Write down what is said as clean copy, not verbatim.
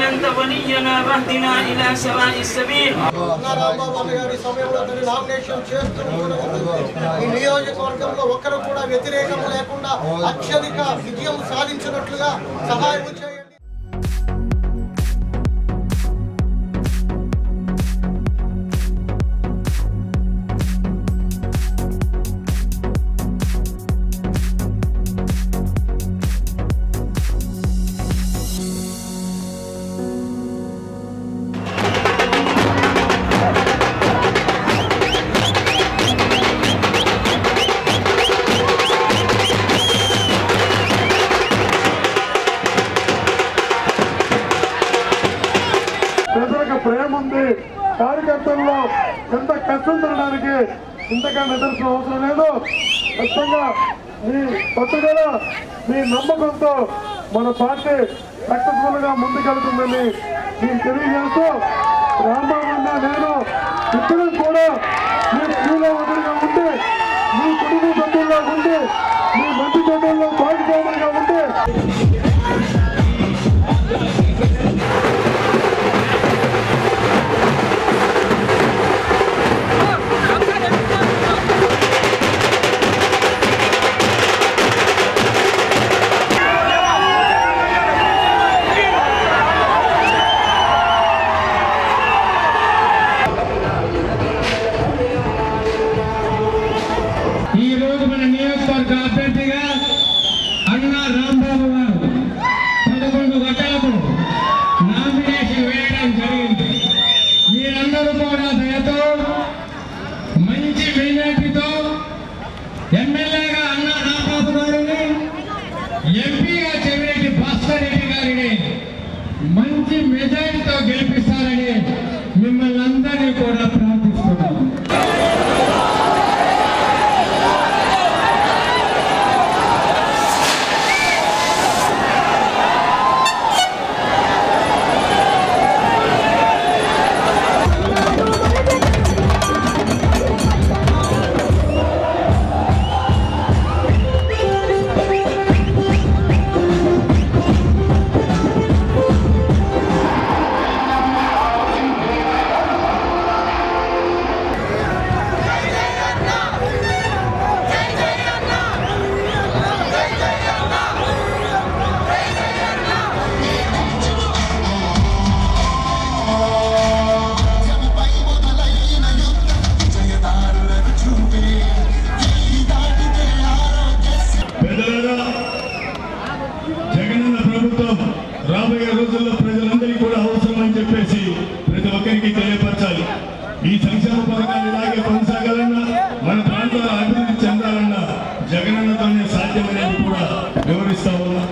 أنت ولينا واهدنا إلى سواء السبيل. నియోజకవర్గంలో ఒక్కరు కూడా వ్యతిరేకం లేకుండా అత్యధిక విజయం సాధించినట్లుగా సహాయం చేయండి. ప్రేమ ఉంది కార్యకర్తల్లో ఎంత కష్టం తినడానికి ఇంతగా నిదర్శనం అవసరం లేదు. ఖచ్చితంగా మీ పట్టుదల మీ నమ్మకంతో మన పార్టీ సక్సెస్ఫుల్ గా ముందుకెళ్తుందని మీకు తెలియజేస్తూ రామన్న నేను ఇద్దరు కూడా మీ స్త్రీలో ఒకరిగా ఉంటే మీ కుటుంబ సభ్యుల్లో ఉంటే మీ మంచి చెడ్డల్లో భాగస్వాములుగా ఉంటే అభ్యర్థిగా అన్నా రాంబాబు గారు 11 గంటలకు నామినేషన్ వేయడం జరిగింది. మీరందరూ కూడా దయతో మంచి మెజార్టీతో ఎమ్మెల్యేగా అన్నా రాంబాబు గారిని, ఎంపీగా చెవిరెడ్డి భాస్కర్ రెడ్డి గారిని మంచి మెజార్టీతో గెలిపిస్తారని మిమ్మల్ని అందరినీ కూడా ప్రార్థిస్తున్నాం. జగనన్న ప్రభుత్వం రాబోయే రోజుల్లో ప్రజలందరికీ కూడా అవసరమని చెప్పేసి ప్రతి ఒక్కరికి తెలియపరచాలి. ఈ సంక్షేమ పథకాలు ఇలాగే కొనసాగాలన్నా, మన ప్రాంతాల అభివృద్ధి చెందాలన్నా జగనన్నతోనే సాధ్యమనేది కూడా వివరిస్తా ఉన్నా.